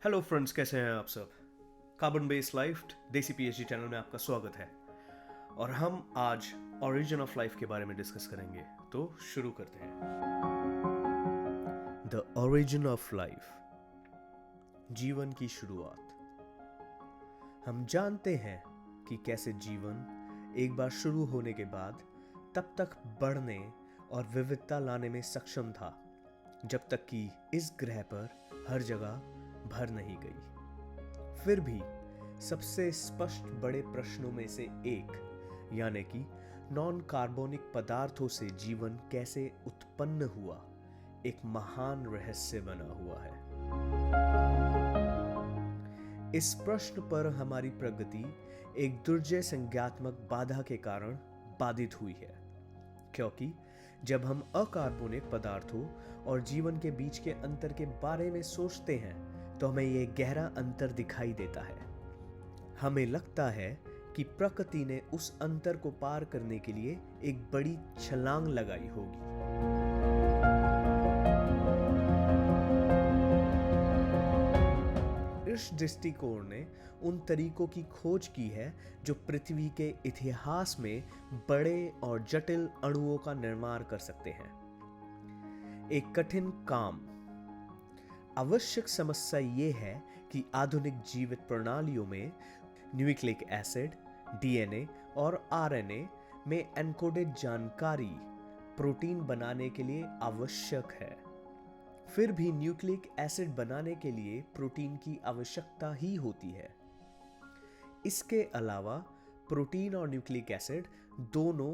Hello friends, कैसे हैं आप सब। कार्बन बेस्ड लाइफ देसी पीएचडी चैनल में आपका स्वागत है। और हम आज ओरिजिन ऑफ लाइफ के बारे में डिस्कस करेंगे, तो शुरू करते हैं। द ओरिजिन ऑफ लाइफ, जीवन की शुरुआत। हम जानते हैं कि कैसे जीवन एक बार शुरू होने के बाद तब तक बढ़ने और विविधता लाने में सक्षम था जब तक कि इस ग्रह पर हर जगह भर नहीं गई। फिर भी सबसे स्पष्ट बड़े प्रश्नों में से एक, यानी कि नॉन कार्बोनिक पदार्थों से जीवन कैसे उत्पन्न हुआ, एक महान रहस्य बना हुआ है। इस प्रश्न पर हमारी प्रगति एक दुर्जय संज्ञात्मक बाधा के कारण बाधित हुई है, क्योंकि जब हम अकार्बनिक पदार्थों और जीवन के बीच के अंतर के बारे में सोचते हैं तो हमें यह गहरा अंतर दिखाई देता है। हमें लगता है कि प्रकृति ने उस अंतर को पार करने के लिए एक बड़ी छलांग लगाई होगी। इस दृष्टिकोण ने उन तरीकों की खोज की है जो पृथ्वी के इतिहास में बड़े और जटिल अणुओं का निर्माण कर सकते हैं। एक कठिन काम। आवश्यक समस्या यह है कि आधुनिक जीवित प्रणालियों में न्यूक्लिक एसिड, डीएनए और आरएनए में एन्कोडेड जानकारी प्रोटीन बनाने के लिए आवश्यक है। फिर भी न्यूक्लिक एसिड बनाने के लिए प्रोटीन की आवश्यकता ही होती है। इसके अलावा प्रोटीन और न्यूक्लिक एसिड दोनों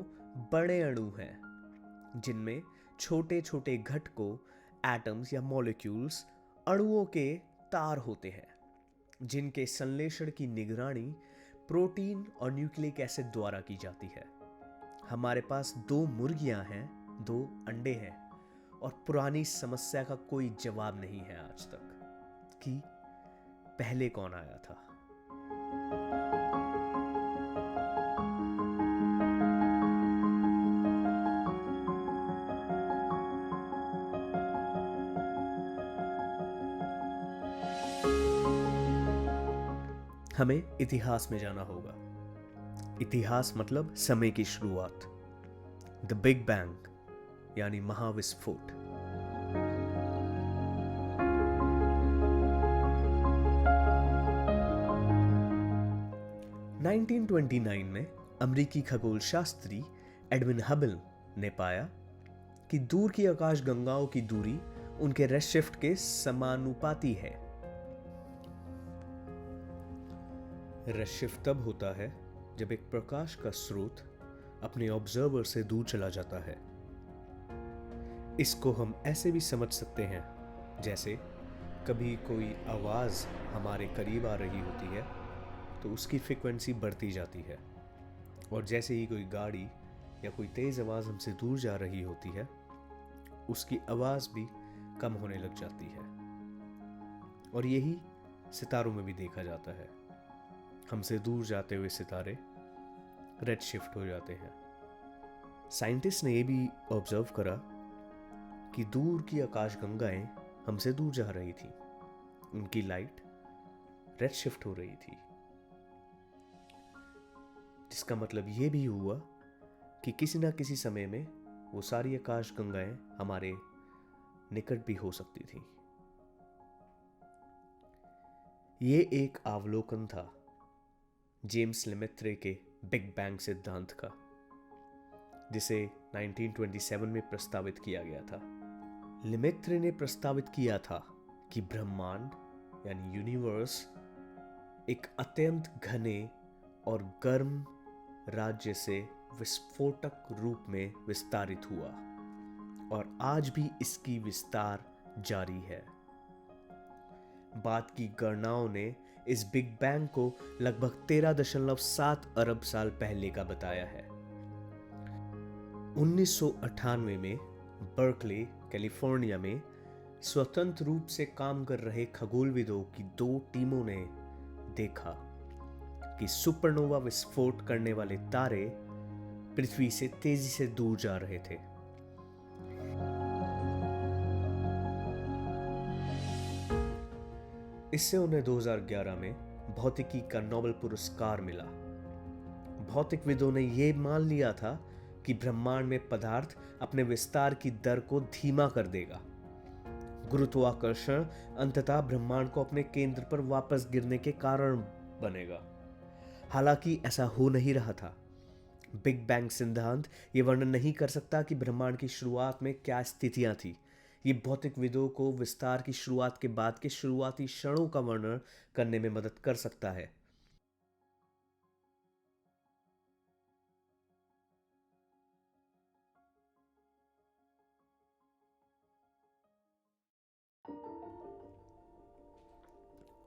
बड़े अणु हैं जिनमें छोटे छोटे घटकों, एटम्स या मॉलिक्यूल्स, अणुओं के तार होते हैं जिनके संश्लेषण की निगरानी प्रोटीन और न्यूक्लिक एसिड द्वारा की जाती है। हमारे पास 2 मुर्गियां हैं, 2 अंडे हैं, और पुरानी समस्या का कोई जवाब नहीं है आज तक कि पहले कौन आया था। हमें इतिहास में जाना होगा। इतिहास मतलब समय की शुरुआत, द बिग बैंग यानी महाविस्फोट। नाइनटीन 1929 में अमेरिकी खगोल शास्त्री एडविन हबल ने पाया कि दूर की आकाश गंगाओं की दूरी उनके रेडशिफ्ट के समानुपाती है। रेडशिफ्ट तब होता है जब एक प्रकाश का स्रोत अपने ऑब्जर्वर से दूर चला जाता है। इसको हम ऐसे भी समझ सकते हैं जैसे कभी कोई आवाज़ हमारे करीब आ रही होती है तो उसकी फ्रीक्वेंसी बढ़ती जाती है, और जैसे ही कोई गाड़ी या कोई तेज़ आवाज़ हमसे दूर जा रही होती है उसकी आवाज़ भी कम होने लग जाती है। और यही सितारों में भी देखा जाता है। हमसे दूर जाते हुए सितारे रेड शिफ्ट हो जाते हैं। साइंटिस्ट ने यह भी ऑब्जर्व करा कि दूर की आकाशगंगाएं हमसे दूर जा रही थी, उनकी लाइट रेड शिफ्ट हो रही थी, जिसका मतलब यह भी हुआ कि किसी ना किसी समय में वो सारी आकाशगंगाएं हमारे निकट भी हो सकती थी। ये एक अवलोकन था जेम्स लेमेत्रे के बिग बैंग सिद्धांत का, जिसे 1927 में प्रस्तावित किया गया था। लेमेत्रे ने प्रस्तावित किया था कि ब्रह्मांड यानी यूनिवर्स एक अत्यंत घने और गर्म राज्य से विस्फोटक रूप में विस्तारित हुआ, और आज भी इसकी विस्तार जारी है। बाद की गणनाओं ने इस बिग बैंग को लगभग 13.7 अरब साल पहले का बताया है। 1998 में बर्कले, कैलिफोर्निया में स्वतंत्र रूप से काम कर रहे खगोलविदों की 2 टीमों ने देखा कि सुपरनोवा विस्फोट करने वाले तारे पृथ्वी से तेजी से दूर जा रहे थे। इससे उन्हें 2011 में भौतिकी का नोबेल पुरस्कार मिला। भौतिकविदों ने यह मान लिया था कि ब्रह्मांड में पदार्थ अपने विस्तार की दर को धीमा कर देगा। गुरुत्वाकर्षण अंततः ब्रह्मांड को अपने केंद्र पर वापस गिरने के कारण बनेगा। हालांकि ऐसा हो नहीं रहा था। बिग बैंग सिद्धांत ये वर्णन नहीं कर सकता कि ब्रह्मांड की शुरुआत में क्या स्थितियां थी। ये भौतिकविदों को विस्तार की शुरुआत के बाद के शुरुआती क्षणों का वर्णन करने में मदद कर सकता है।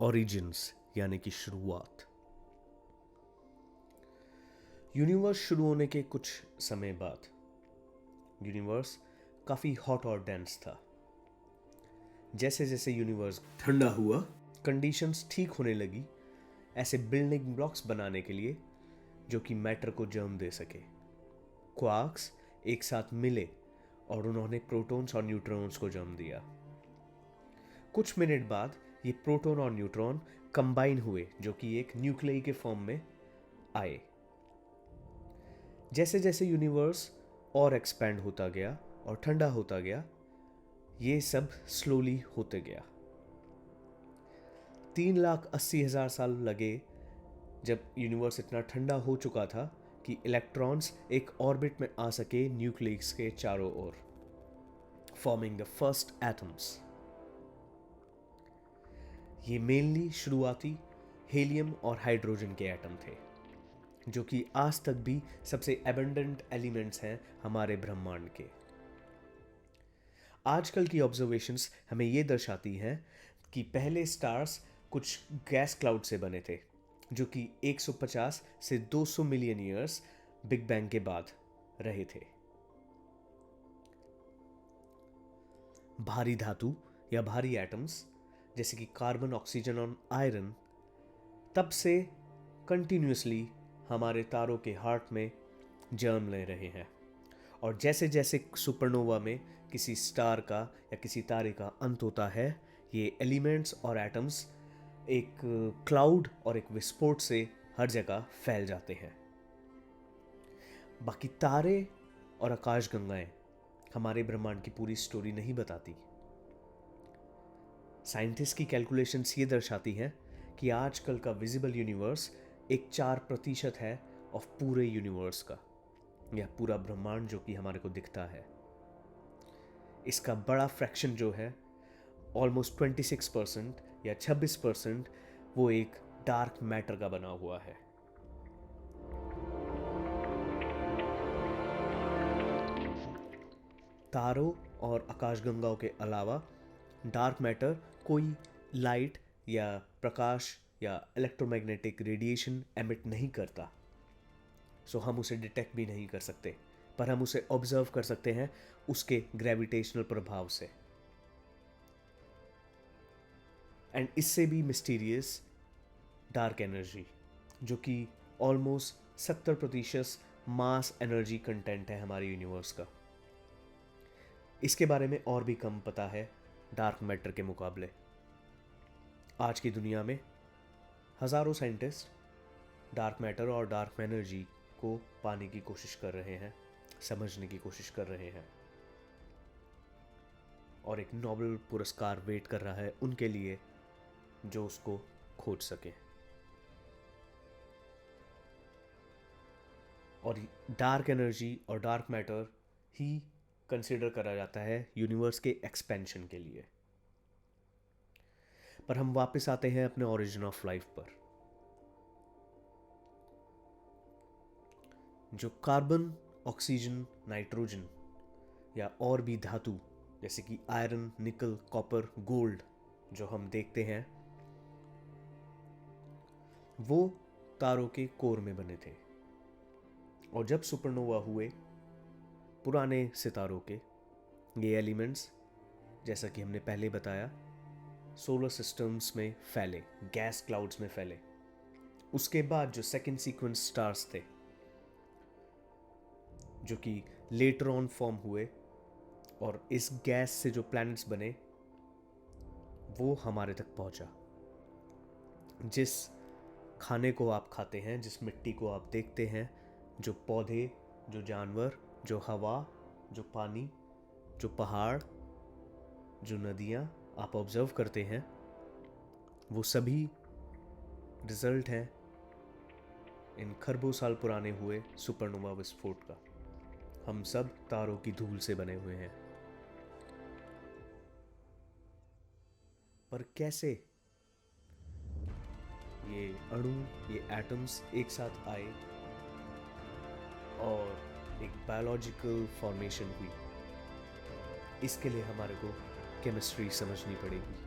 ओरिजिन्स यानी कि शुरुआत। यूनिवर्स शुरू होने के कुछ समय बाद यूनिवर्स काफी हॉट और डेंस था। जैसे जैसे यूनिवर्स ठंडा हुआ, कंडीशंस ठीक होने लगी ऐसे बिल्डिंग ब्लॉक्स बनाने के लिए जो कि मैटर को जन्म दे सके। क्वार्क्स एक साथ मिले और उन्होंने प्रोटॉन्स और न्यूट्रॉन्स को जन्म दिया। कुछ मिनट बाद ये प्रोटॉन और न्यूट्रॉन कंबाइन हुए जो कि एक न्यूक्लियई के फॉर्म में आए। जैसे जैसे यूनिवर्स और एक्सपैंड होता गया और ठंडा होता गया, ये सब स्लोली होते गया। 3,80,000 साल लगे जब यूनिवर्स इतना ठंडा हो चुका था कि इलेक्ट्रॉन्स एक ऑर्बिट में आ सके न्यूक्लियस के चारों ओर, फॉर्मिंग द फर्स्ट एटम्स। ये मेनली शुरुआती हीलियम और हाइड्रोजन के एटम थे जो कि आज तक भी सबसे एबंडेंट एलिमेंट्स हैं हमारे ब्रह्मांड के। आजकल की ऑब्जर्वेशंस हमें ये दर्शाती हैं कि पहले स्टार्स कुछ गैस क्लाउड से बने थे जो कि 150 से 200 मिलियन ईयर्स बिग बैंग के बाद रहे थे। भारी धातु या भारी एटम्स जैसे कि कार्बन, ऑक्सीजन और आयरन तब से कंटिन्यूसली हमारे तारों के हार्ट में जन्म ले रहे हैं। और जैसे जैसे सुपरनोवा में किसी स्टार का या किसी तारे का अंत होता है, ये एलिमेंट्स और एटम्स एक क्लाउड और एक विस्फोट से हर जगह फैल जाते हैं। बाकी तारे और आकाशगंगाएं हमारे ब्रह्मांड की पूरी स्टोरी नहीं बताती। साइंटिस्ट की कैलकुलेशंस ये दर्शाती हैं कि आजकल का विजिबल यूनिवर्स एक 4% है ऑफ पूरे यूनिवर्स का, या पूरा ब्रह्मांड जो कि हमारे को दिखता है। इसका बड़ा फ्रैक्शन जो है ऑलमोस्ट 26% या 26% वो एक डार्क मैटर का बना हुआ है। तारों और आकाशगंगाओं के अलावा डार्क मैटर कोई लाइट या प्रकाश या इलेक्ट्रोमैग्नेटिक रेडिएशन एमिट नहीं करता, सो हम उसे डिटेक्ट भी नहीं कर सकते, पर हम उसे ऑब्जर्व कर सकते हैं उसके ग्रेविटेशनल प्रभाव से। एंड इससे भी मिस्टीरियस डार्क एनर्जी जो कि ऑलमोस्ट 70% मास एनर्जी कंटेंट है हमारे यूनिवर्स का। इसके बारे में और भी कम पता है डार्क मैटर के मुकाबले। आज की दुनिया में हजारों साइंटिस्ट डार्क मैटर और डार्क एनर्जी को पाने की कोशिश कर रहे हैं, समझने की कोशिश कर रहे हैं, और एक नोबेल पुरस्कार वेट कर रहा है उनके लिए जो उसको खोज सके। और डार्क एनर्जी और डार्क मैटर ही कंसिडर करा जाता है यूनिवर्स के एक्सपेंशन के लिए। पर हम वापस आते हैं अपने ओरिजिन ऑफ लाइफ पर। जो कार्बन, ऑक्सीजन, नाइट्रोजन या और भी धातु जैसे कि आयरन, निकल, कॉपर, गोल्ड जो हम देखते हैं, वो तारों के कोर में बने थे। और जब सुपरनोवा हुए पुराने सितारों के, ये एलिमेंट्स जैसा कि हमने पहले बताया सोलर सिस्टम्स में फैले, गैस क्लाउड्स में फैले। उसके बाद जो सेकेंड सीक्वेंस स्टार्स थे जो कि लेटर ऑन फॉर्म हुए और इस गैस से जो प्लैनेट्स बने वो हमारे तक पहुंचा। जिस खाने को आप खाते हैं, जिस मिट्टी को आप देखते हैं, जो पौधे, जो जानवर, जो हवा, जो पानी, जो पहाड़, जो नदियाँ आप ऑब्जर्व करते हैं, वो सभी रिजल्ट हैं इन खरबों साल पुराने हुए सुपरनोवा विस्फोट का। हम सब तारों की धूल से बने हुए हैं। पर कैसे ये अणु, ये एटम्स एक साथ आए और एक बायोलॉजिकल फॉर्मेशन हुई, इसके लिए हमारे को केमिस्ट्री समझनी पड़ेगी।